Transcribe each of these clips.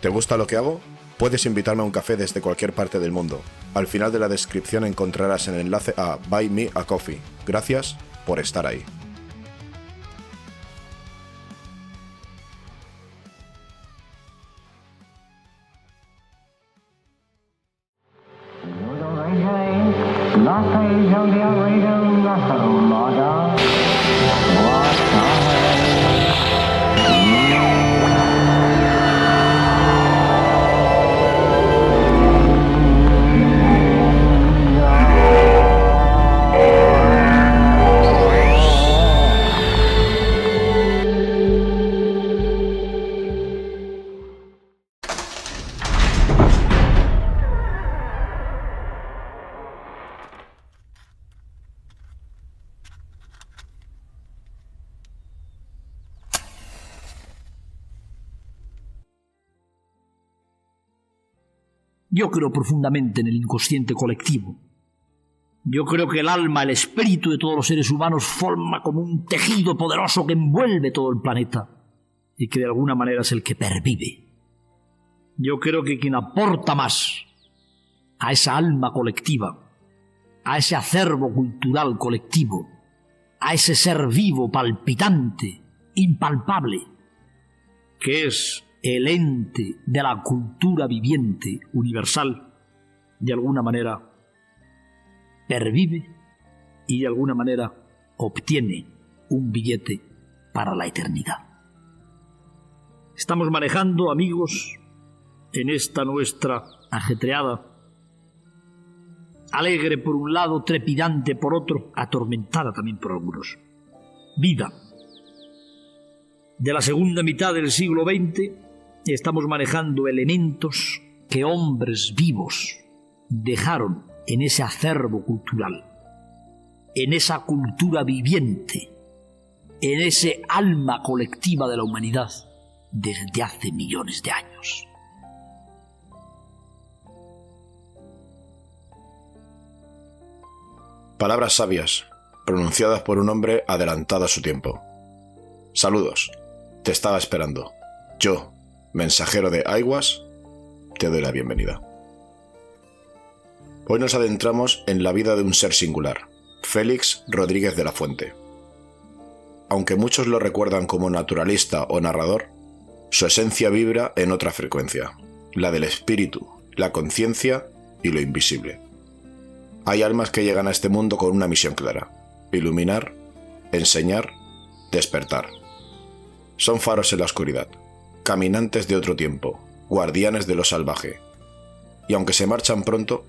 ¿Te gusta lo que hago? Puedes invitarme a un café desde cualquier parte del mundo. Al final de la descripción encontrarás el enlace a Buy Me a Coffee. Gracias por estar ahí. Yo creo profundamente en el inconsciente colectivo. Yo creo que el alma, el espíritu de todos los seres humanos forma como un tejido poderoso que envuelve todo el planeta y que de alguna manera es el que pervive. Yo creo que quien aporta más a esa alma colectiva, a ese acervo cultural colectivo, a ese ser vivo, palpitante, impalpable, que es el ente de la cultura viviente universal, de alguna manera pervive y de alguna manera obtiene un billete para la eternidad. Estamos manejando, amigos, en esta nuestra ajetreada, alegre por un lado, trepidante por otro, atormentada también por algunos, vida de la segunda mitad del siglo XX. Estamos manejando elementos que hombres vivos dejaron en ese acervo cultural, en esa cultura viviente, en ese alma colectiva de la humanidad desde hace millones de años. Palabras sabias, pronunciadas por un hombre adelantado a su tiempo. Saludos, te estaba esperando. Yo, mensajero de Aiguas, te doy la bienvenida. Hoy nos adentramos en la vida de un ser singular, Félix Rodríguez de la Fuente. Aunque muchos lo recuerdan como naturalista o narrador, su esencia vibra en otra frecuencia, la del espíritu, la conciencia y lo invisible. Hay almas que llegan a este mundo con una misión clara: iluminar, enseñar, despertar. Son faros en la oscuridad, caminantes de otro tiempo, guardianes de lo salvaje. Y aunque se marchan pronto,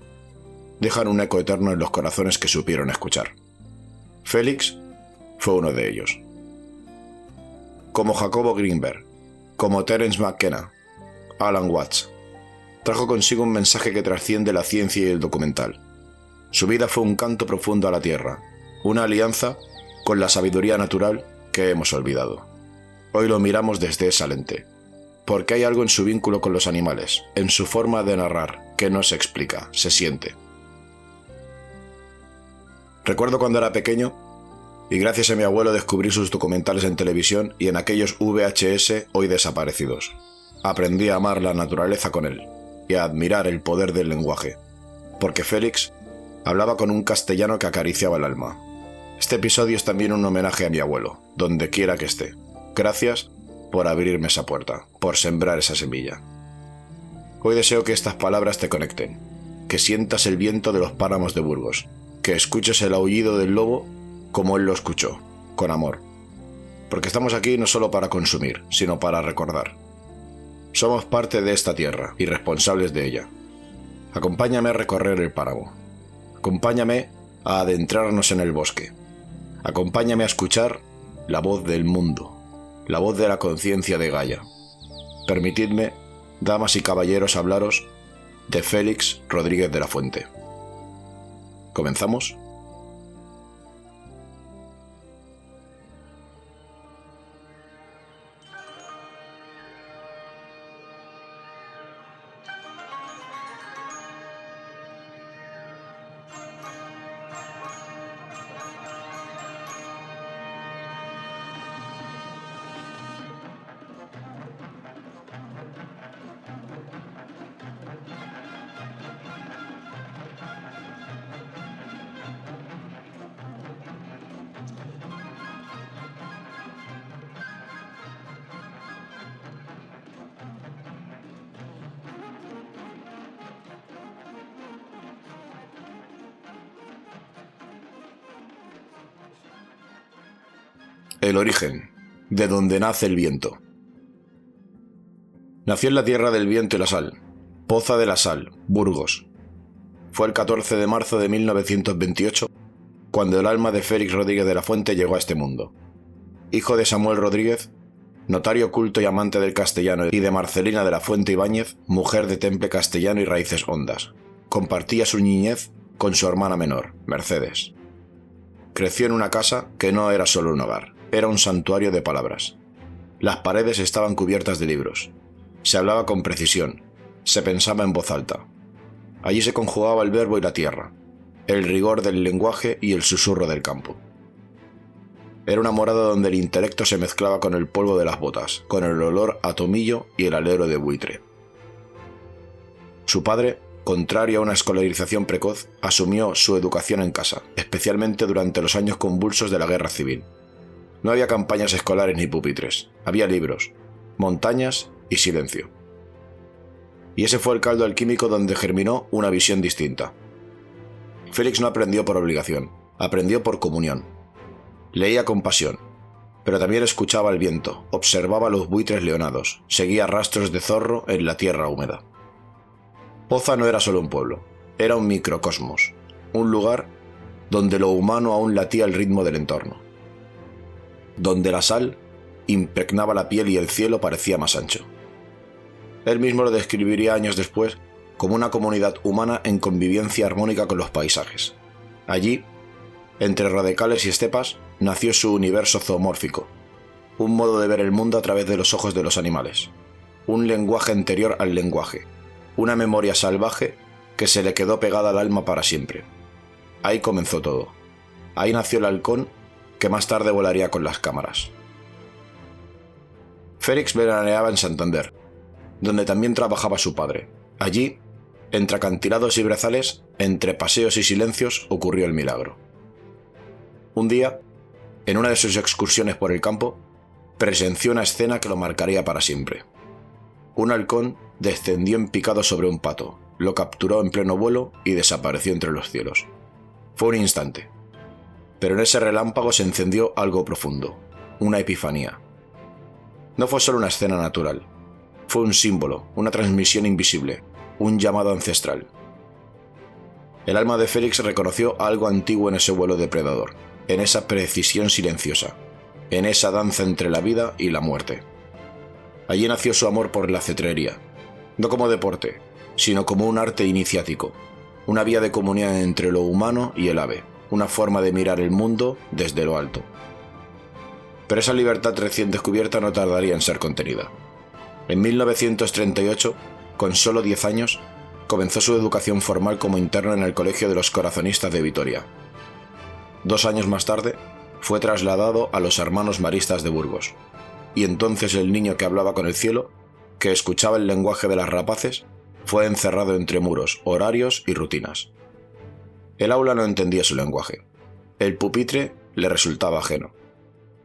dejan un eco eterno en los corazones que supieron escuchar. Félix fue uno de ellos. Como Jacobo Greenberg, como Terence McKenna, Alan Watts, trajo consigo un mensaje que trasciende la ciencia y el documental. Su vida fue un canto profundo a la tierra, una alianza con la sabiduría natural que hemos olvidado. Hoy lo miramos desde esa lente, porque hay algo en su vínculo con los animales, en su forma de narrar, que no se explica, se siente. Recuerdo cuando era pequeño, y gracias a mi abuelo descubrí sus documentales en televisión y en aquellos VHS hoy desaparecidos. Aprendí a amar la naturaleza con él, y a admirar el poder del lenguaje, porque Félix hablaba con un castellano que acariciaba el alma. Este episodio es también un homenaje a mi abuelo, donde quiera que esté. Gracias por abrirme esa puerta, por sembrar esa semilla. Hoy deseo que estas palabras te conecten, que sientas el viento de los páramos de Burgos, que escuches el aullido del lobo como él lo escuchó, con amor. Porque estamos aquí no solo para consumir, sino para recordar. Somos parte de esta tierra y responsables de ella. Acompáñame a recorrer el páramo. Acompáñame a adentrarnos en el bosque. Acompáñame a escuchar la voz del mundo, la voz de la conciencia de Gaia. Permitidme, damas y caballeros, hablaros de Félix Rodríguez de la Fuente. ¿Comenzamos? El origen, de donde nace el viento. Nació en la tierra del viento y la sal, Poza de la Sal, Burgos. Fue el 14 de marzo de 1928 cuando el alma de Félix Rodríguez de la Fuente llegó a este mundo. Hijo de Samuel Rodríguez, notario culto y amante del castellano, y de Marcelina de la Fuente Ibáñez, mujer de temple castellano y raíces hondas. Compartía su niñez con su hermana menor, Mercedes. Creció en una casa que no era solo un hogar, era un santuario de palabras. Las paredes estaban cubiertas de libros. Se hablaba con precisión, se pensaba en voz alta. Allí se conjugaba el verbo y la tierra, el rigor del lenguaje y el susurro del campo. Era una morada donde el intelecto se mezclaba con el polvo de las botas, con el olor a tomillo y el alero de buitre. Su padre, contrario a una escolarización precoz, asumió su educación en casa, especialmente durante los años convulsos de la Guerra Civil. No había campañas escolares ni pupitres, había libros, montañas y silencio. Y ese fue el caldo alquímico donde germinó una visión distinta. Félix no aprendió por obligación, aprendió por comunión. Leía con pasión, pero también escuchaba el viento, observaba los buitres leonados, seguía rastros de zorro en la tierra húmeda. Poza no era solo un pueblo, era un microcosmos, un lugar donde lo humano aún latía al ritmo del entorno, donde la sal impregnaba la piel y el cielo parecía más ancho. Él mismo lo describiría años después como una comunidad humana en convivencia armónica con los paisajes. Allí, entre radicales y estepas, nació su universo zoomórfico, un modo de ver el mundo a través de los ojos de los animales, un lenguaje anterior al lenguaje, una memoria salvaje que se le quedó pegada al alma para siempre. Ahí comenzó todo. Ahí nació el halcón que más tarde volaría con las cámaras. Félix veraneaba en Santander, donde también trabajaba su padre. Allí, entre acantilados y brezales, entre paseos y silencios, ocurrió el milagro. Un día, en una de sus excursiones por el campo, presenció una escena que lo marcaría para siempre. Un halcón descendió en picado sobre un pato, lo capturó en pleno vuelo y desapareció entre los cielos. Fue un instante, pero en ese relámpago se encendió algo profundo, una epifanía. No fue solo una escena natural, fue un símbolo, una transmisión invisible, un llamado ancestral. El alma de Félix reconoció algo antiguo en ese vuelo depredador, en esa precisión silenciosa, en esa danza entre la vida y la muerte. Allí nació su amor por la cetrería, no como deporte, sino como un arte iniciático, una vía de comunión entre lo humano y el ave, una forma de mirar el mundo desde lo alto. Pero esa libertad recién descubierta no tardaría en ser contenida. En 1938, con solo 10 años, comenzó su educación formal como interno en el Colegio de los Corazonistas de Vitoria. 2 años más tarde, fue trasladado a los Hermanos Maristas de Burgos, y entonces el niño que hablaba con el cielo, que escuchaba el lenguaje de las rapaces, fue encerrado entre muros, horarios y rutinas. El aula no entendía su lenguaje. El pupitre le resultaba ajeno.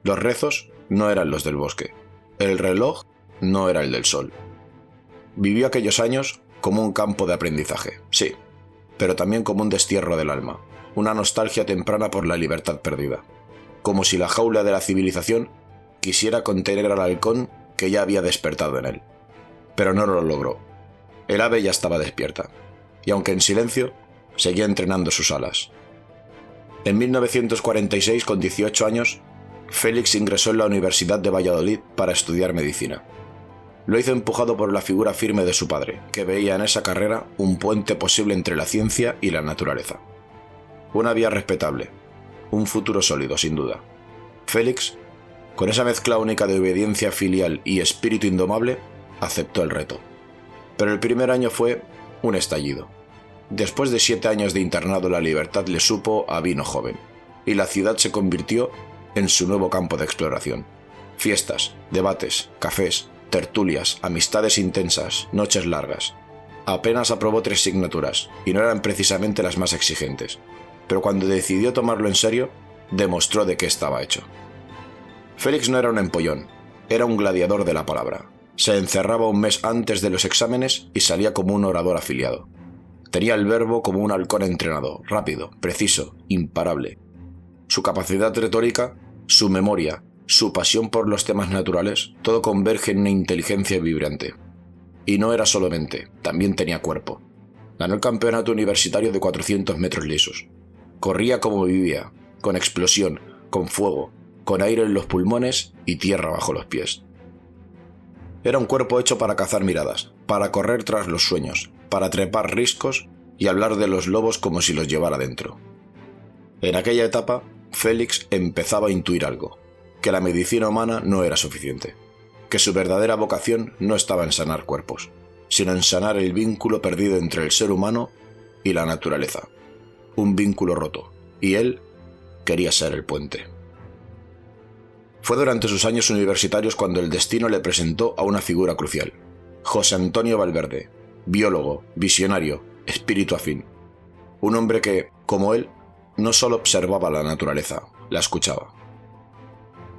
Los rezos no eran los del bosque. El reloj no era el del sol. Vivió aquellos años como un campo de aprendizaje, sí, pero también como un destierro del alma, una nostalgia temprana por la libertad perdida, como si la jaula de la civilización quisiera contener al halcón que ya había despertado en él. Pero no lo logró. El ave ya estaba despierta, y aunque en silencio, seguía entrenando sus alas. En 1946, con 18 años, Félix ingresó en la Universidad de Valladolid para estudiar medicina. Lo hizo empujado por la figura firme de su padre, que veía en esa carrera un puente posible entre la ciencia y la naturaleza. Una vía respetable, un futuro sólido, sin duda. Félix, con esa mezcla única de obediencia filial y espíritu indomable, aceptó el reto. Pero el primer año fue un estallido. Después de 7 años de internado, la libertad le supo a vino joven, y la ciudad se convirtió en su nuevo campo de exploración. Fiestas, debates, cafés, tertulias, amistades intensas, noches largas. Apenas aprobó 3 asignaturas, y no eran precisamente las más exigentes, pero cuando decidió tomarlo en serio, demostró de qué estaba hecho. Félix no era un empollón, era un gladiador de la palabra. Se encerraba un mes antes de los exámenes y salía como un orador afiliado. Tenía el verbo como un halcón entrenado, rápido, preciso, imparable. Su capacidad retórica, su memoria su pasión por los temas naturales, todo converge en una inteligencia vibrante. Y no era solo mente, también tenía cuerpo. Ganó el campeonato universitario de 400 metros lisos. Corría como vivía, con explosión, con fuego, con aire en los pulmones y tierra bajo los pies. Era un cuerpo hecho para cazar miradas, para correr tras los sueños, para trepar riscos y hablar de los lobos como si los llevara dentro. En aquella etapa, Félix empezaba a intuir algo, que la medicina humana no era suficiente, que su verdadera vocación no estaba en sanar cuerpos, sino en sanar el vínculo perdido entre el ser humano y la naturaleza. Un vínculo roto, y él quería ser el puente. Fue durante sus años universitarios cuando el destino le presentó a una figura crucial, José Antonio Valverde, biólogo, visionario, espíritu afín. Un hombre que, como él, no solo observaba la naturaleza, la escuchaba.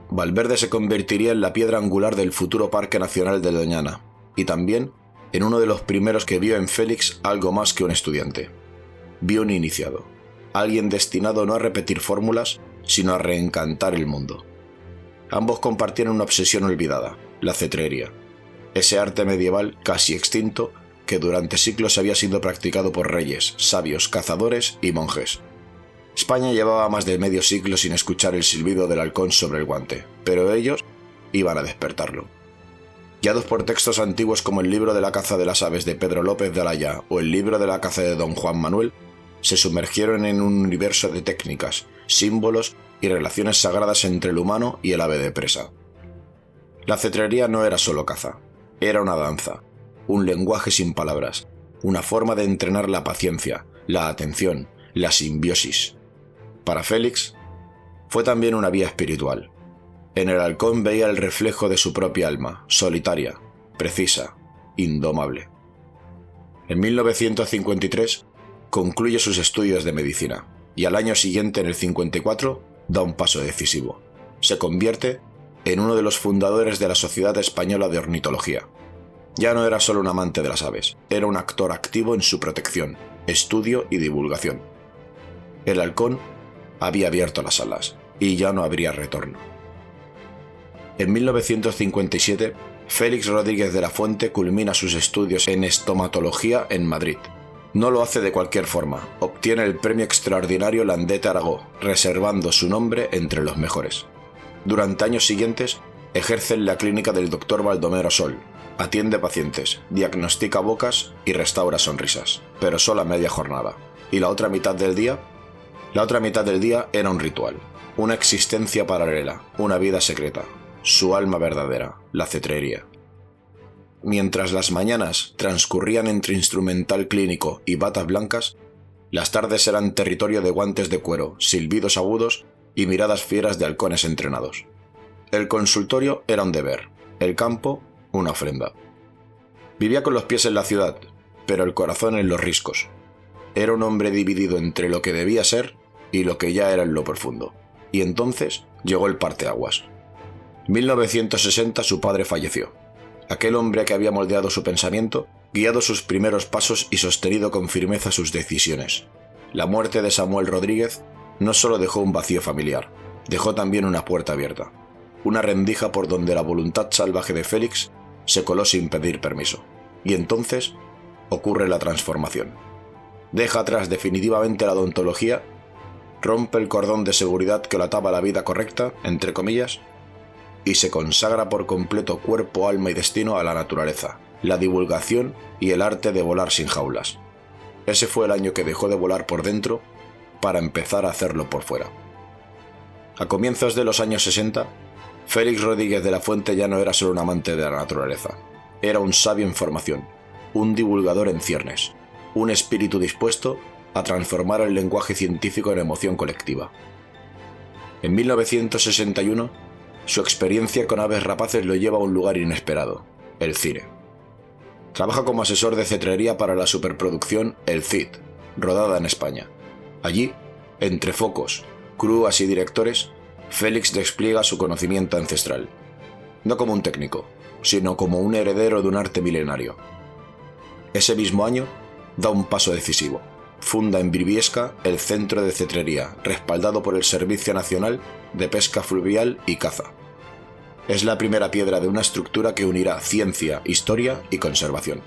Valverde se convertiría en la piedra angular del futuro Parque Nacional de Doñana, y también en uno de los primeros que vio en Félix algo más que un estudiante. Vio un iniciado, alguien destinado no a repetir fórmulas, sino a reencantar el mundo. Ambos compartían una obsesión olvidada, la cetrería, ese arte medieval casi extinto que durante siglos había sido practicado por reyes, sabios, cazadores y monjes. España llevaba más de medio siglo sin escuchar el silbido del halcón sobre el guante, pero ellos iban a despertarlo. Guiados por textos antiguos como el libro de la caza de las aves de Pedro López de Alaya o el libro de la caza de Don Juan Manuel, se sumergieron en un universo de técnicas, símbolos y relaciones sagradas entre el humano y el ave de presa. La cetrería no era solo caza, era una danza, un lenguaje sin palabras, una forma de entrenar la paciencia, la atención, la simbiosis. Para Félix, fue también una vía espiritual. En el halcón veía el reflejo de su propia alma, solitaria, precisa, indomable. En 1953 concluye sus estudios de medicina y al año siguiente, en el 54, da un paso decisivo. Se convierte en uno de los fundadores de la Sociedad Española de Ornitología. Ya no era solo un amante de las aves, era un actor activo en su protección, estudio y divulgación. El halcón había abierto las alas y ya no habría retorno. En 1957, Félix Rodríguez de la Fuente culmina sus estudios en estomatología en Madrid. No lo hace de cualquier forma, obtiene el premio extraordinario Landete Aragó, reservando su nombre entre los mejores. Durante años siguientes, ejerce en la clínica del Dr. Baldomero Sol, atiende pacientes, diagnostica bocas y restaura sonrisas, pero solo a media jornada. ¿Y la otra mitad del día? La otra mitad del día era un ritual, una existencia paralela, una vida secreta, su alma verdadera, la cetrería. Mientras las mañanas transcurrían entre instrumental clínico y batas blancas, las tardes eran territorio de guantes de cuero, silbidos agudos y miradas fieras de halcones entrenados. El consultorio era un deber, el campo una ofrenda. Vivía con los pies en la ciudad, pero el corazón en los riscos. Era un hombre dividido entre lo que debía ser y lo que ya era en lo profundo. Y entonces llegó el parteaguas. 1960 su padre falleció. Aquel hombre que había moldeado su pensamiento, guiado sus primeros pasos y sostenido con firmeza sus decisiones. La muerte de Samuel Rodríguez no solo dejó un vacío familiar, dejó también una puerta abierta, una rendija por donde la voluntad salvaje de Félix se coló sin pedir permiso. Y entonces ocurre la transformación. Deja atrás definitivamente la odontología, rompe el cordón de seguridad que lo ataba a la vida correcta, entre comillas, y se consagra por completo cuerpo, alma y destino a la naturaleza, la divulgación y el arte de volar sin jaulas. Ese fue el año que dejó de volar por dentro para empezar a hacerlo por fuera. A comienzos de los años 60, Félix Rodríguez de la Fuente ya no era solo un amante de la naturaleza, era un sabio en formación, un divulgador en ciernes, un espíritu dispuesto a transformar el lenguaje científico en emoción colectiva. En 1961, su experiencia con aves rapaces lo lleva a un lugar inesperado, el cine. Trabaja como asesor de cetrería para la superproducción El Cid, rodada en España. Allí, entre focos, grúas y directores, Félix despliega su conocimiento ancestral, no como un técnico, sino como un heredero de un arte milenario. Ese mismo año, da un paso decisivo. Funda en Briviesca el Centro de Cetrería, respaldado por el Servicio Nacional de Pesca Fluvial y Caza. Es la primera piedra de una estructura que unirá ciencia, historia y conservación.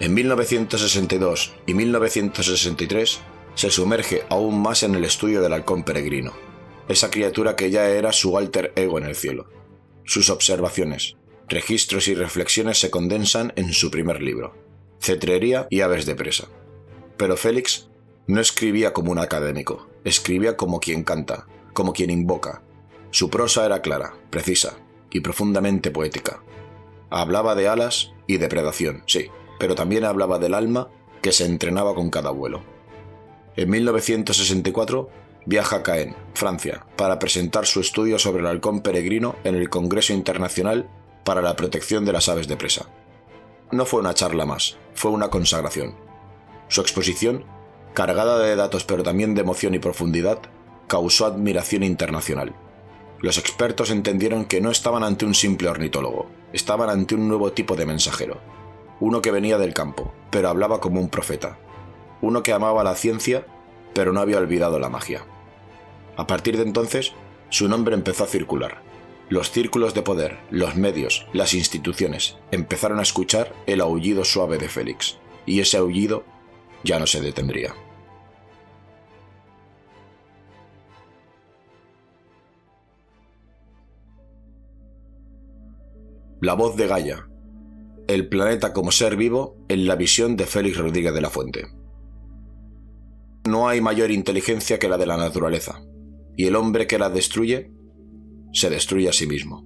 En 1962 y 1963 se sumerge aún más en el estudio del halcón peregrino, esa criatura que ya era su alter ego en el cielo. Sus observaciones, registros y reflexiones se condensan en su primer libro, Cetrería y aves de presa. Pero Félix no escribía como un académico, escribía como quien canta, como quien invoca. Su prosa era clara, precisa y profundamente poética. Hablaba de alas y de predación, sí, pero también hablaba del alma que se entrenaba con cada vuelo. En 1964 viaja a Caen, Francia, para presentar su estudio sobre el halcón peregrino en el Congreso Internacional para la Protección de las Aves de Presa. No fue una charla más, fue una consagración. Su exposición, cargada de datos pero también de emoción y profundidad, causó admiración internacional. Los expertos entendieron que no estaban ante un simple ornitólogo, estaban ante un nuevo tipo de mensajero. Uno que venía del campo, pero hablaba como un profeta. Uno que amaba la ciencia, pero no había olvidado la magia. A partir de entonces, su nombre empezó a circular. Los círculos de poder, los medios, las instituciones empezaron a escuchar el aullido suave de Félix, y ese aullido ya no se detendría. La voz de Gaia. El planeta como ser vivo en la visión de Félix Rodríguez de la Fuente. No hay mayor inteligencia que la de la naturaleza, y el hombre que la destruye, se destruye a sí mismo.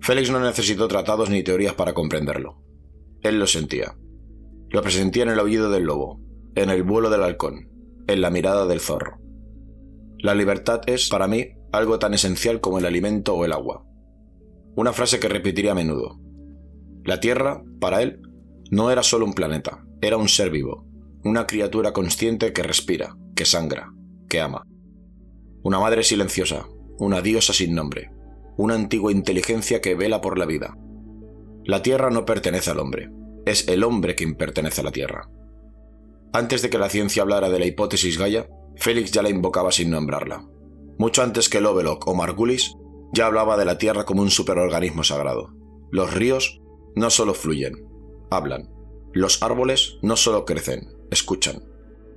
Félix no necesitó tratados ni teorías para comprenderlo. Él lo sentía. Lo presentía en el aullido del lobo, en el vuelo del halcón, en la mirada del zorro. La libertad es, para mí, algo tan esencial como el alimento o el agua. Una frase que repetiría a menudo. La Tierra, para él, no era solo un planeta, era un ser vivo, una criatura consciente que respira, que sangra, que ama. Una madre silenciosa, una diosa sin nombre, una antigua inteligencia que vela por la vida. La Tierra no pertenece al hombre, es el hombre quien pertenece a la Tierra. Antes de que la ciencia hablara de la hipótesis Gaia, Félix ya la invocaba sin nombrarla. Mucho antes que Lovelock o Margulis, ya hablaba de la Tierra como un superorganismo sagrado. Los ríos no solo fluyen, hablan. Los árboles no solo crecen, escuchan.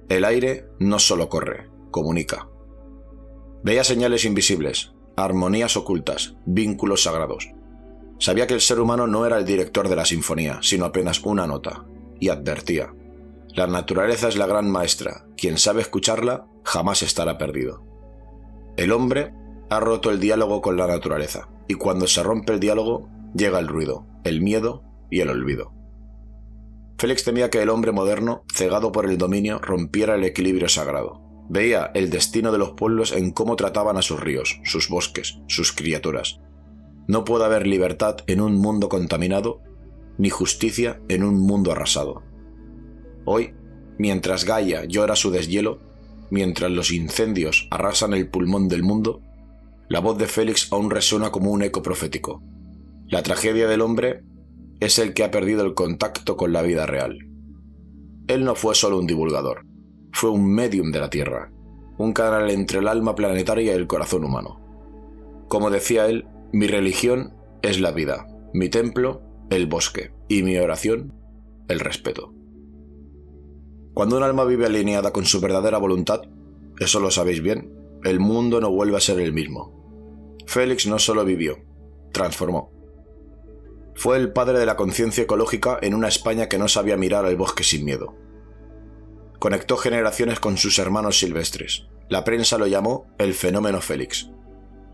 El aire no solo corre, comunica. Veía señales invisibles, armonías ocultas, vínculos sagrados. Sabía que el ser humano no era el director de la sinfonía, sino apenas una nota, y advertía. La naturaleza es la gran maestra, quien sabe escucharla jamás estará perdido. El hombre ha roto el diálogo con la naturaleza, y cuando se rompe el diálogo, llega el ruido, el miedo y el olvido. Félix temía que el hombre moderno, cegado por el dominio, rompiera el equilibrio sagrado. Veía el destino de los pueblos en cómo trataban a sus ríos, sus bosques, sus criaturas. No puede haber libertad en un mundo contaminado, ni justicia en un mundo arrasado. Hoy, mientras Gaia llora su deshielo, mientras los incendios arrasan el pulmón del mundo, la voz de Félix aún resuena como un eco profético. La tragedia del hombre es el que ha perdido el contacto con la vida real. Él no fue solo un divulgador, fue un medium de la Tierra, un canal entre el alma planetaria y el corazón humano. Como decía él, mi religión es la vida, mi templo, el bosque, y mi oración, el respeto. Cuando un alma vive alineada con su verdadera voluntad, eso lo sabéis bien, el mundo no vuelve a ser el mismo. Félix no solo vivió, transformó. Fue el padre de la conciencia ecológica en una España que no sabía mirar al bosque sin miedo. Conectó generaciones con sus hermanos silvestres. La prensa lo llamó el fenómeno Félix.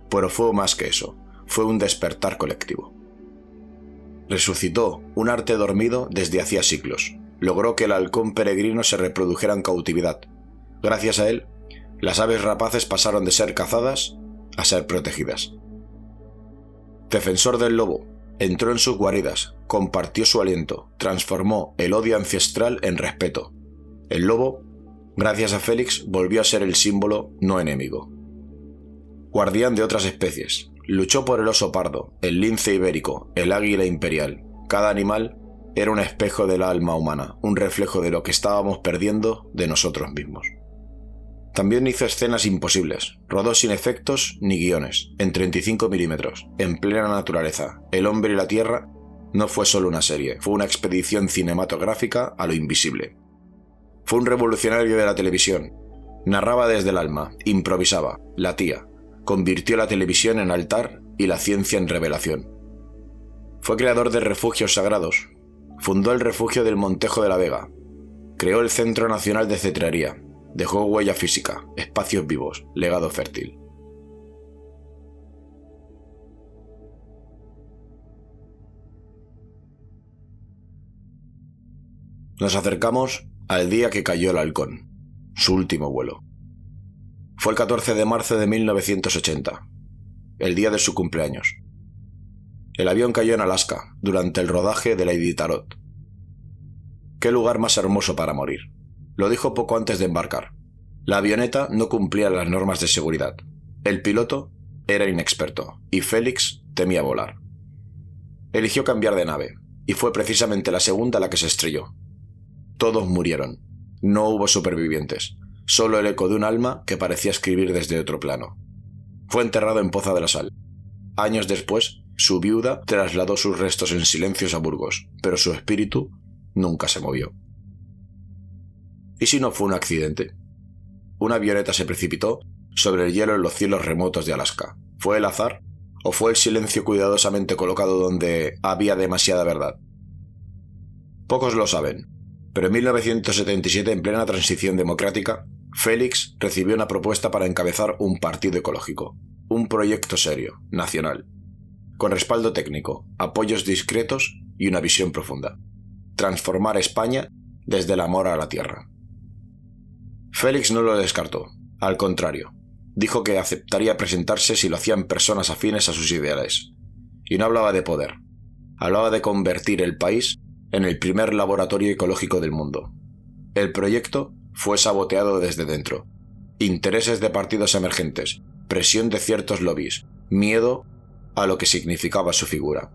Pero fue más que eso, fue un despertar colectivo. Resucitó un arte dormido desde hacía siglos. Logró que el halcón peregrino se reprodujera en cautividad. Gracias a él, las aves rapaces pasaron de ser cazadas a ser protegidas. Defensor del lobo, entró en sus guaridas, compartió su aliento, transformó el odio ancestral en respeto. El lobo, gracias a Félix, volvió a ser el símbolo no enemigo. Guardián de otras especies, luchó por el oso pardo, el lince ibérico, el águila imperial. Cada animal era un espejo del alma humana, un reflejo de lo que estábamos perdiendo de nosotros mismos. También hizo escenas imposibles, rodó sin efectos ni guiones, en 35 milímetros, en plena naturaleza. El hombre y la tierra no fue solo una serie, fue una expedición cinematográfica a lo invisible. Fue un revolucionario de la televisión. Narraba desde el alma, improvisaba, latía, convirtió la televisión en altar y la ciencia en revelación. Fue creador de refugios sagrados, fundó el refugio del Montejo de la Vega, creó el Centro Nacional de Cetrería, dejó huella física, espacios vivos, legado fértil. Nos acercamos al día que cayó el Halcón, su último vuelo. Fue el 14 de marzo de 1980, el día de su cumpleaños. El avión cayó en Alaska, durante el rodaje de Lady Tarot. Qué lugar más hermoso para morir. Lo dijo poco antes de embarcar. La avioneta no cumplía las normas de seguridad. El piloto era inexperto y Félix temía volar. Eligió cambiar de nave, y fue precisamente la segunda la que se estrelló. Todos murieron. No hubo supervivientes. Solo el eco de un alma que parecía escribir desde otro plano. Fue enterrado en Poza de la Sal. Años después, su viuda trasladó sus restos en silencio a Burgos, pero su espíritu nunca se movió. ¿Y si no fue un accidente? Una avioneta se precipitó sobre el hielo en los cielos remotos de Alaska. ¿Fue el azar? ¿O fue el silencio cuidadosamente colocado donde había demasiada verdad? Pocos lo saben, pero en 1977, en plena transición democrática, Félix recibió una propuesta para encabezar un partido ecológico, un proyecto serio, nacional, con respaldo técnico, apoyos discretos y una visión profunda. Transformar España desde el amor a la tierra. Félix no lo descartó, al contrario, dijo que aceptaría presentarse si lo hacían personas afines a sus ideales. Y no hablaba de poder, hablaba de convertir el país en el primer laboratorio ecológico del mundo. El proyecto fue saboteado desde dentro. Intereses de partidos emergentes, presión de ciertos lobbies, miedo a lo que significaba su figura.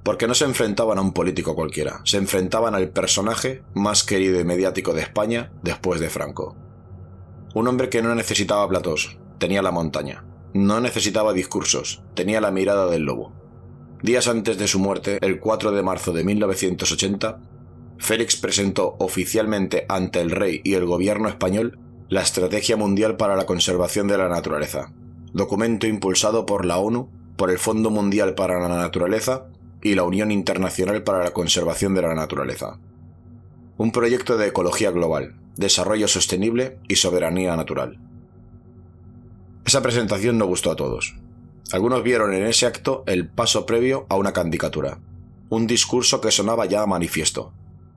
Porque no se enfrentaban a un político cualquiera, se enfrentaban al personaje más querido y mediático de España después de Franco. Un hombre que no necesitaba platós, tenía la montaña. No necesitaba discursos, tenía la mirada del lobo. Días antes de su muerte, el 4 de marzo de 1980, Félix presentó oficialmente ante el rey y el gobierno español la Estrategia Mundial para la Conservación de la Naturaleza, documento impulsado por la ONU, por el Fondo Mundial para la Naturaleza y la Unión Internacional para la Conservación de la Naturaleza. Un proyecto de ecología global, desarrollo sostenible y soberanía natural. Esa presentación no gustó a todos. Algunos vieron en ese acto el paso previo a una candidatura, un discurso que sonaba ya a manifiesto.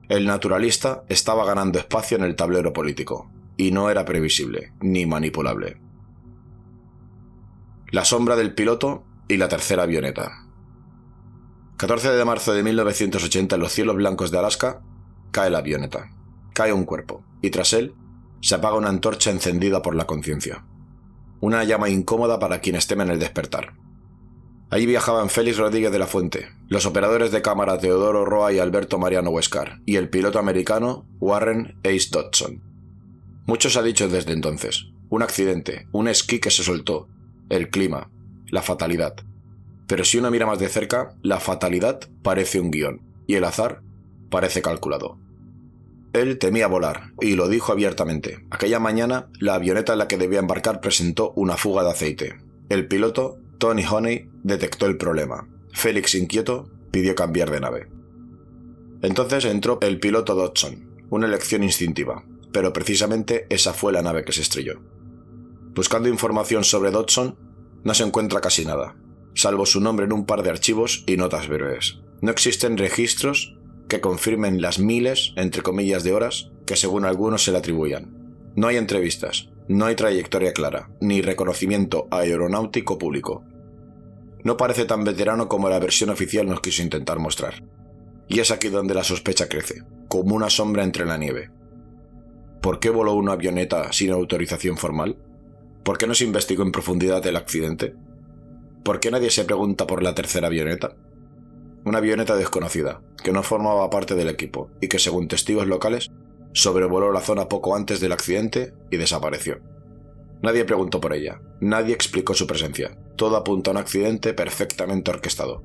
El naturalista estaba ganando espacio en el tablero político, y no era previsible ni manipulable. La sombra del piloto y la tercera avioneta. 14 de marzo de 1980, en los cielos blancos de Alaska, cae la avioneta. Cae un cuerpo, y tras él se apaga una antorcha encendida por la conciencia. Una llama incómoda para quienes temen el despertar. Allí viajaban Félix Rodríguez de la Fuente, los operadores de cámara Teodoro Roa y Alberto Mariano Huescar, y el piloto americano Warren Ace Dodson. Mucho se ha dicho desde entonces. Un accidente, un esquí que se soltó, el clima, la fatalidad. Pero si uno mira más de cerca, la fatalidad parece un guión, y el azar parece calculado. Él temía volar, y lo dijo abiertamente. Aquella mañana, la avioneta en la que debía embarcar presentó una fuga de aceite. El piloto, Tony Honey, detectó el problema. Félix, inquieto, pidió cambiar de nave. Entonces entró el piloto Dodson, una elección instintiva, pero precisamente esa fue la nave que se estrelló. Buscando información sobre Dodson, no se encuentra casi nada, salvo su nombre en un par de archivos y notas breves. No existen registros que confirmen las miles, entre comillas, de horas que según algunos se le atribuyan. No hay entrevistas, no hay trayectoria clara, ni reconocimiento aeronáutico público. No parece tan veterano como la versión oficial nos quiso intentar mostrar. Y es aquí donde la sospecha crece, como una sombra entre la nieve. ¿Por qué voló una avioneta sin autorización formal? ¿Por qué no se investigó en profundidad el accidente? ¿Por qué nadie se pregunta por la tercera avioneta? Una avioneta desconocida, que no formaba parte del equipo y que, según testigos locales, sobrevoló la zona poco antes del accidente y desapareció. Nadie preguntó por ella, nadie explicó su presencia, todo apunta a un accidente perfectamente orquestado.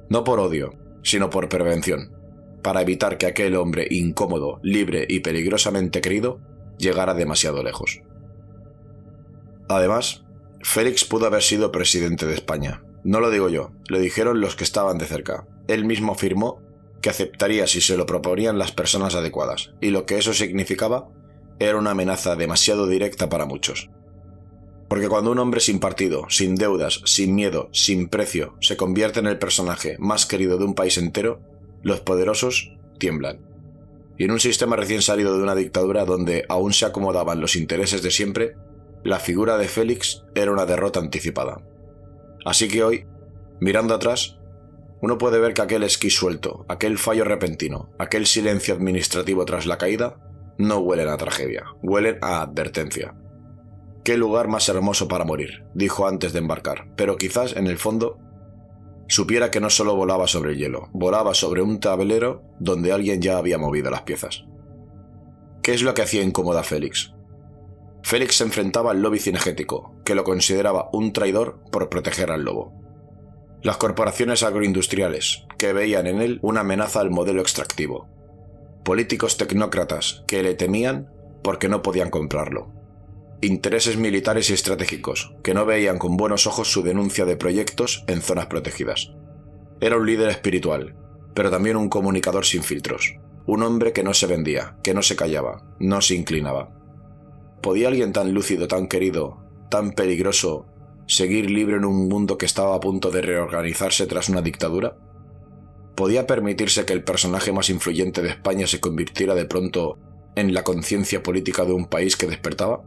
No por odio, sino por prevención, para evitar que aquel hombre incómodo, libre y peligrosamente querido llegara demasiado lejos. Además, Félix pudo haber sido presidente de España. No lo digo yo, lo dijeron los que estaban de cerca. Él mismo afirmó que aceptaría si se lo proponían las personas adecuadas, y lo que eso significaba era una amenaza demasiado directa para muchos. Porque cuando un hombre sin partido, sin deudas, sin miedo, sin precio, se convierte en el personaje más querido de un país entero, los poderosos tiemblan. Y en un sistema recién salido de una dictadura donde aún se acomodaban los intereses de siempre, la figura de Félix era una derrota anticipada. Así que hoy, mirando atrás, uno puede ver que aquel esquí suelto, aquel fallo repentino, aquel silencio administrativo tras la caída, no huelen a tragedia, huelen a advertencia. «Qué lugar más hermoso para morir», dijo antes de embarcar, pero quizás en el fondo supiera que no solo volaba sobre el hielo, volaba sobre un tablero donde alguien ya había movido las piezas. ¿Qué es lo que hacía incómoda a Félix? Félix se enfrentaba al lobby cinegético, que lo consideraba un traidor por proteger al lobo. Las corporaciones agroindustriales, que veían en él una amenaza al modelo extractivo. Políticos tecnócratas, que le temían porque no podían comprarlo. Intereses militares y estratégicos, que no veían con buenos ojos su denuncia de proyectos en zonas protegidas. Era un líder espiritual, pero también un comunicador sin filtros. Un hombre que no se vendía, que no se callaba, no se inclinaba. ¿Podía alguien tan lúcido, tan querido, tan peligroso, seguir libre en un mundo que estaba a punto de reorganizarse tras una dictadura? ¿Podía permitirse que el personaje más influyente de España se convirtiera de pronto en la conciencia política de un país que despertaba?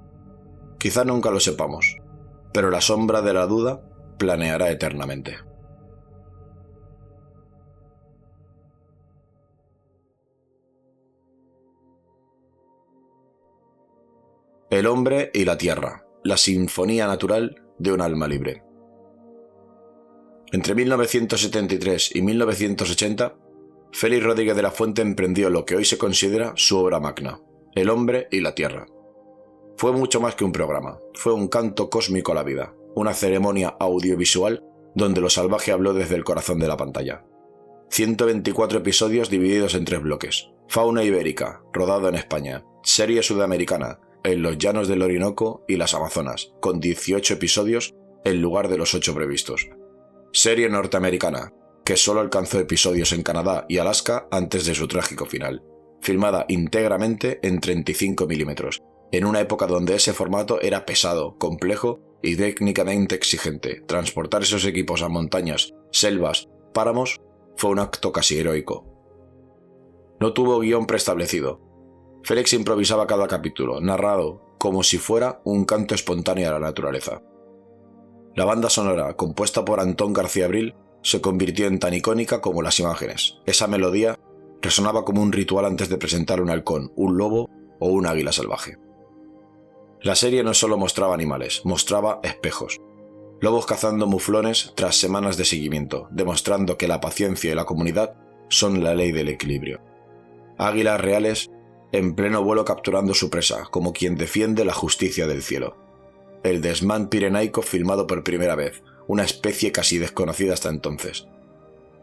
Quizá nunca lo sepamos, pero la sombra de la duda planeará eternamente. El hombre y la tierra, la sinfonía natural de un alma libre. Entre 1973 y 1980, Félix Rodríguez de la Fuente emprendió lo que hoy se considera su obra magna, El hombre y la tierra. Fue mucho más que un programa, fue un canto cósmico a la vida, una ceremonia audiovisual donde lo salvaje habló desde el corazón de la pantalla. 124 episodios divididos en 3 bloques, fauna ibérica, rodado en España, serie sudamericana, en los llanos del Orinoco y las Amazonas, con 18 episodios en lugar de los 8 previstos. Serie norteamericana, que solo alcanzó episodios en Canadá y Alaska antes de su trágico final, filmada íntegramente en 35 milímetros, en una época donde ese formato era pesado, complejo y técnicamente exigente. Transportar esos equipos a montañas, selvas, páramos, fue un acto casi heroico. No tuvo guión preestablecido. Félix improvisaba cada capítulo, narrado como si fuera un canto espontáneo a la naturaleza. La banda sonora, compuesta por Antón García Abril, se convirtió en tan icónica como las imágenes. Esa melodía resonaba como un ritual antes de presentar un halcón, un lobo o un águila salvaje. La serie no solo mostraba animales, mostraba espejos. Lobos cazando muflones tras semanas de seguimiento, demostrando que la paciencia y la comunidad son la ley del equilibrio. Águilas reales en pleno vuelo capturando su presa, como quien defiende la justicia del cielo. El desmán pirenaico filmado por primera vez, una especie casi desconocida hasta entonces.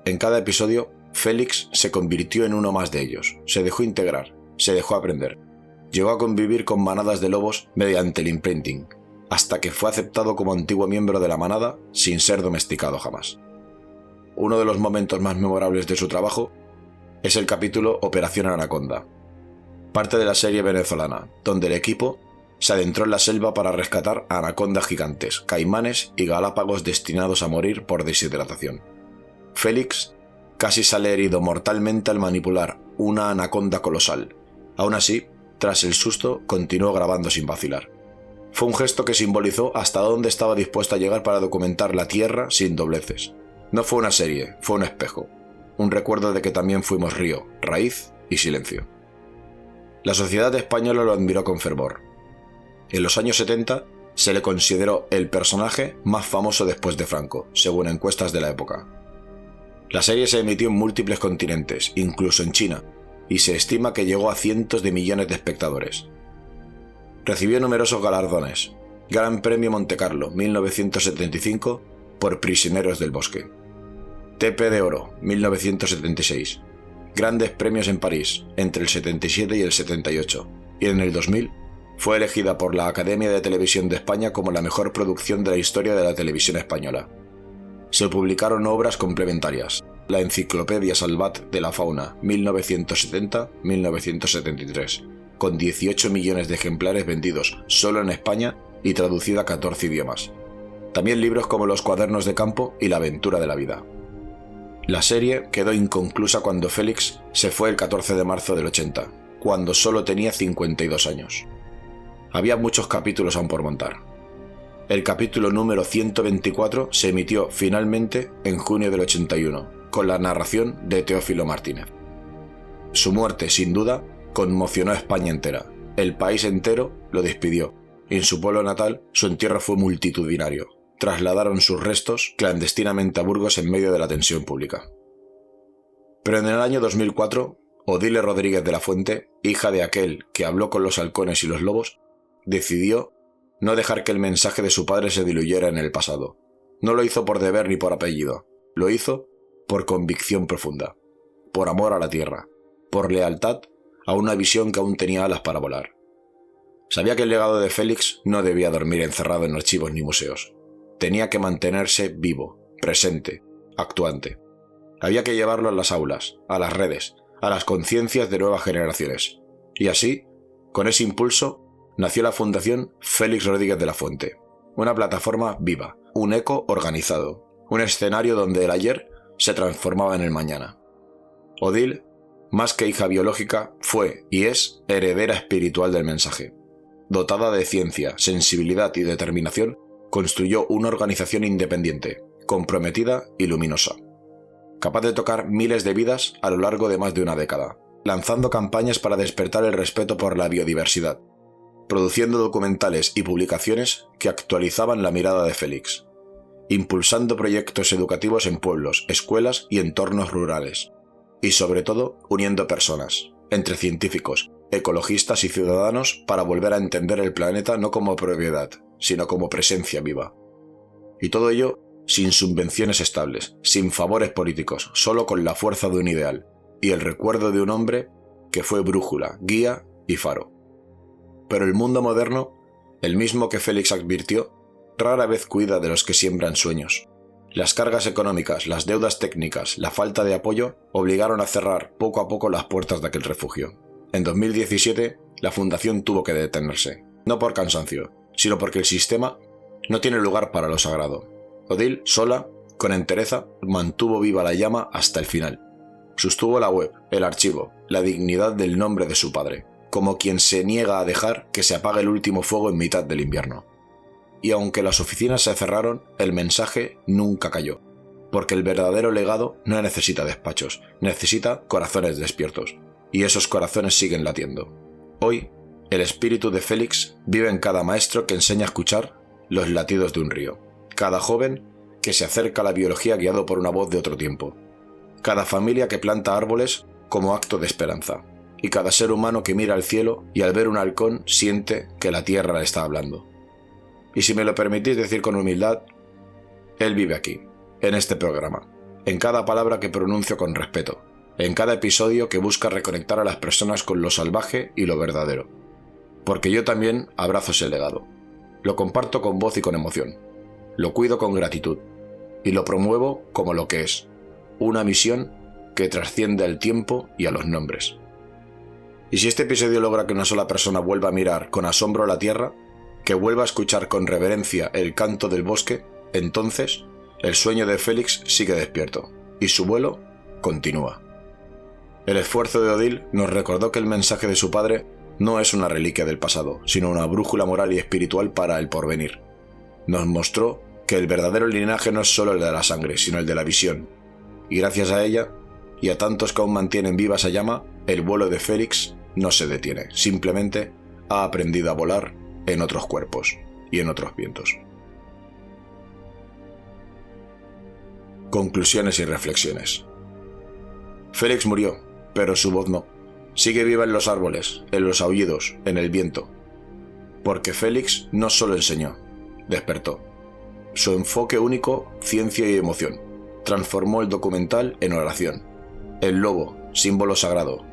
En cada episodio, Félix se convirtió en uno más de ellos, se dejó integrar, se dejó aprender. Llegó a convivir con manadas de lobos mediante el imprinting, hasta que fue aceptado como antiguo miembro de la manada sin ser domesticado jamás. Uno de los momentos más memorables de su trabajo es el capítulo Operación Anaconda, parte de la serie venezolana, donde el equipo se adentró en la selva para rescatar anacondas gigantes, caimanes y galápagos destinados a morir por deshidratación. Félix casi sale herido mortalmente al manipular una anaconda colosal. Aún así, tras el susto, continuó grabando sin vacilar. Fue un gesto que simbolizó hasta dónde estaba dispuesto a llegar para documentar la tierra sin dobleces. No fue una serie, fue un espejo. Un recuerdo de que también fuimos río, raíz y silencio. La sociedad española lo admiró con fervor. En los años 70 se le consideró el personaje más famoso después de Franco, según encuestas de la época. La serie se emitió en múltiples continentes, incluso en China, y se estima que llegó a cientos de millones de espectadores. Recibió numerosos galardones: Gran Premio Montecarlo 1975 por Prisioneros del Bosque, TP de Oro 1976, grandes premios en París entre el 77 y el 78, y en el 2000 fue elegida por la Academia de Televisión de España como la mejor producción de la historia de la televisión española. Se publicaron obras complementarias: la Enciclopedia Salvat de la Fauna 1970-1973, con 18 millones de ejemplares vendidos solo en España y traducida a 14 idiomas. También libros como Los Cuadernos de Campo y La Aventura de la Vida. La serie quedó inconclusa cuando Félix se fue el 14 de marzo del 80, cuando solo tenía 52 años. Había muchos capítulos aún por montar. El capítulo número 124 se emitió finalmente en junio del 81, con la narración de Teófilo Martínez. Su muerte, sin duda, conmocionó a España entera. El país entero lo despidió, y en su pueblo natal su entierro fue multitudinario. Trasladaron sus restos clandestinamente a Burgos en medio de la tensión pública. Pero en el año 2004, Odile Rodríguez de la Fuente, hija de aquel que habló con los halcones y los lobos, decidió no dejar que el mensaje de su padre se diluyera en el pasado. No lo hizo por deber ni por apellido, lo hizo por convicción profunda, por amor a la tierra, por lealtad a una visión que aún tenía alas para volar. Sabía que el legado de Félix no debía dormir encerrado en archivos ni museos. Tenía que mantenerse vivo, presente, actuante. Había que llevarlo a las aulas, a las redes, a las conciencias de nuevas generaciones. Y así, con ese impulso, nació la Fundación Félix Rodríguez de la Fuente, una plataforma viva, un eco organizado, un escenario donde el ayer se transformaba en el mañana. Odile, más que hija biológica, fue y es heredera espiritual del mensaje. Dotada de ciencia, sensibilidad y determinación, construyó una organización independiente, comprometida y luminosa, capaz de tocar miles de vidas a lo largo de más de una década, lanzando campañas para despertar el respeto por la biodiversidad, produciendo documentales y publicaciones que actualizaban la mirada de Félix, impulsando proyectos educativos en pueblos, escuelas y entornos rurales, y sobre todo uniendo personas, entre científicos, ecologistas y ciudadanos, para volver a entender el planeta no como propiedad, sino como presencia viva. Y todo ello sin subvenciones estables, sin favores políticos, solo con la fuerza de un ideal y el recuerdo de un hombre que fue brújula, guía y faro. Pero el mundo moderno, el mismo que Félix advirtió, rara vez cuida de los que siembran sueños. Las cargas económicas, las deudas técnicas, la falta de apoyo obligaron a cerrar poco a poco las puertas de aquel refugio. En 2017, la fundación tuvo que detenerse, no por cansancio, sino porque el sistema no tiene lugar para lo sagrado. Odile, sola, con entereza, mantuvo viva la llama hasta el final. Sostuvo la web, el archivo, la dignidad del nombre de su padre, como quien se niega a dejar que se apague el último fuego en mitad del invierno. Y aunque las oficinas se cerraron, el mensaje nunca cayó, porque el verdadero legado no necesita despachos, necesita corazones despiertos, y esos corazones siguen latiendo. Hoy, el espíritu de Félix vive en cada maestro que enseña a escuchar los latidos de un río, cada joven que se acerca a la biología guiado por una voz de otro tiempo, cada familia que planta árboles como acto de esperanza, y cada ser humano que mira al cielo y al ver un halcón siente que la tierra le está hablando. Y si me lo permitís decir con humildad, él vive aquí, en este programa, en cada palabra que pronuncio con respeto, en cada episodio que busca reconectar a las personas con lo salvaje y lo verdadero. Porque yo también abrazo ese legado, lo comparto con voz y con emoción, lo cuido con gratitud y lo promuevo como lo que es, una misión que trasciende al tiempo y a los nombres. Y si este episodio logra que una sola persona vuelva a mirar con asombro la tierra, que vuelva a escuchar con reverencia el canto del bosque, entonces el sueño de Félix sigue despierto y su vuelo continúa. El esfuerzo de Odile nos recordó que el mensaje de su padre no es una reliquia del pasado, sino una brújula moral y espiritual para el porvenir. Nos mostró que el verdadero linaje no es solo el de la sangre, sino el de la visión. Y gracias a ella, y a tantos que aún mantienen viva esa llama, el vuelo de Félix no se detiene, simplemente ha aprendido a volar en otros cuerpos y en otros vientos. Conclusiones y reflexiones. Félix murió, pero su voz no. Sigue viva en los árboles, en los aullidos, en el viento. Porque Félix no solo enseñó, despertó. Su enfoque único, ciencia y emoción, transformó el documental en oración. El lobo, símbolo sagrado.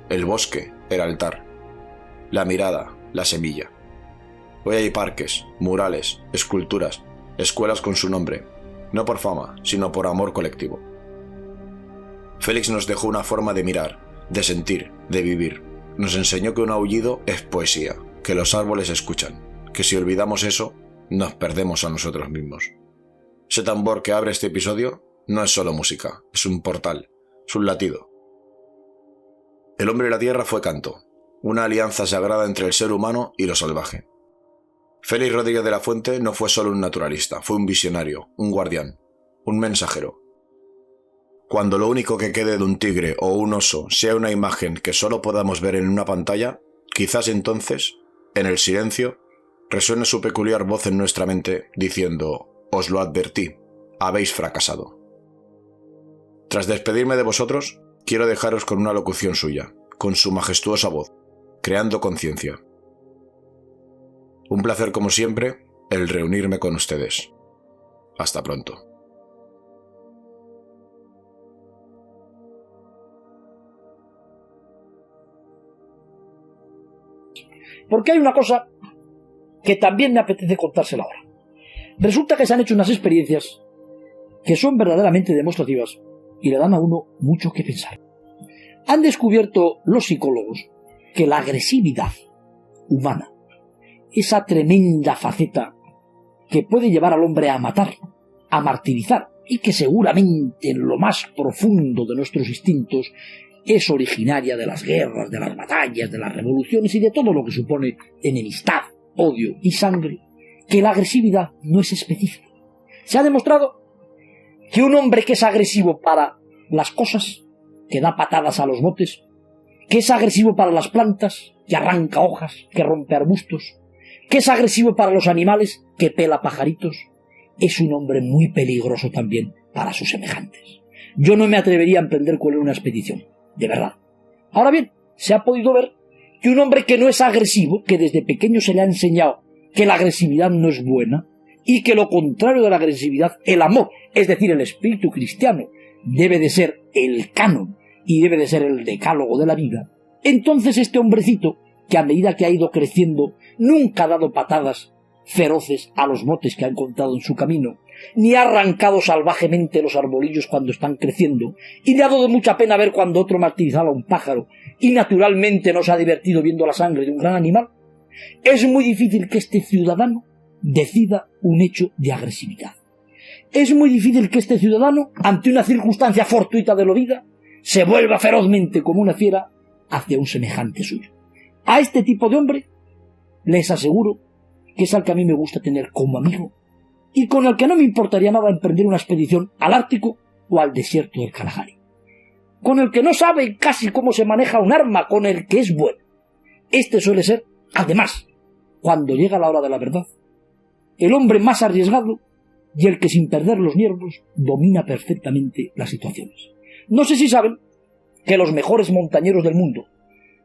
El bosque, el altar. La mirada, la semilla. Hoy hay parques, murales, esculturas, escuelas con su nombre, no por fama, sino por amor colectivo. Félix nos dejó una forma de mirar, de sentir, de vivir. Nos enseñó que un aullido es poesía, que los árboles escuchan, que si olvidamos eso, nos perdemos a nosotros mismos. Ese tambor que abre este episodio no es solo música, es un portal, es un latido. El hombre y la tierra fue canto, una alianza sagrada entre el ser humano y lo salvaje. Félix Rodríguez de la Fuente no fue solo un naturalista, fue un visionario, un guardián, un mensajero. Cuando lo único que quede de un tigre o un oso sea una imagen que solo podamos ver en una pantalla, quizás entonces, en el silencio, resuene su peculiar voz en nuestra mente diciendo: «Os lo advertí, habéis fracasado». Tras despedirme de vosotros, quiero dejaros con una locución suya, con su majestuosa voz, creando conciencia. Un placer como siempre, el reunirme con ustedes. Hasta pronto. Porque hay una cosa que también me apetece contársela ahora. Resulta que se han hecho unas experiencias que son verdaderamente demostrativas y le dan a uno mucho que pensar. Han descubierto los psicólogos que la agresividad humana, esa tremenda faceta que puede llevar al hombre a matar, a martirizar, y que seguramente en lo más profundo de nuestros instintos es originaria de las guerras, de las batallas, de las revoluciones y de todo lo que supone enemistad, odio y sangre, que la agresividad no es específica. Se ha demostrado que un hombre que es agresivo para las cosas, que da patadas a los botes, que es agresivo para las plantas, que arranca hojas, que rompe arbustos, que es agresivo para los animales, que pela pajaritos, es un hombre muy peligroso también para sus semejantes. Yo no me atrevería a emprender con él una expedición, de verdad. Ahora bien, se ha podido ver que un hombre que no es agresivo, que desde pequeño se le ha enseñado que la agresividad no es buena, y que lo contrario de la agresividad, el amor, es decir, el espíritu cristiano, debe de ser el canon y debe de ser el decálogo de la vida, entonces este hombrecito, que a medida que ha ido creciendo, nunca ha dado patadas feroces a los botes que ha encontrado en su camino, ni ha arrancado salvajemente los arbolillos cuando están creciendo, y le ha dado mucha pena ver cuando otro martirizaba a un pájaro, y naturalmente no se ha divertido viendo la sangre de un gran animal, es muy difícil que este ciudadano decida un hecho de agresividad. Es muy difícil que este ciudadano, ante una circunstancia fortuita de la vida, se vuelva ferozmente como una fiera hacia un semejante suyo. A este tipo de hombre les aseguro que es al que a mí me gusta tener como amigo y con el que no me importaría nada emprender una expedición al Ártico o al desierto del Kalahari. Con el que no sabe casi cómo se maneja un arma, con el que es bueno. Este suele ser, además, cuando llega la hora de la verdad, el hombre más arriesgado y el que sin perder los nervios domina perfectamente las situaciones. No sé si saben que los mejores montañeros del mundo,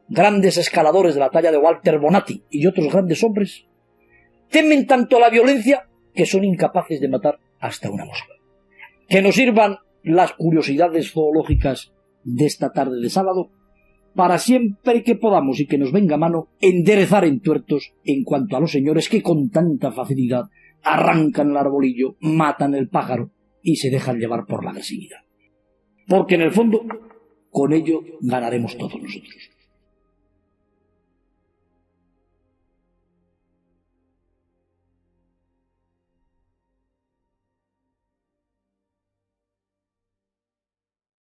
grandes escaladores de la talla de Walter Bonatti y otros grandes hombres, temen tanto la violencia que son incapaces de matar hasta una mosca. Que nos sirvan las curiosidades zoológicas de esta tarde de sábado para siempre que podamos y que nos venga a mano enderezar entuertos en cuanto a los señores que con tanta facilidad arrancan el arbolillo, matan el pájaro y se dejan llevar por la agresividad. Porque en el fondo, con ello ganaremos todos nosotros.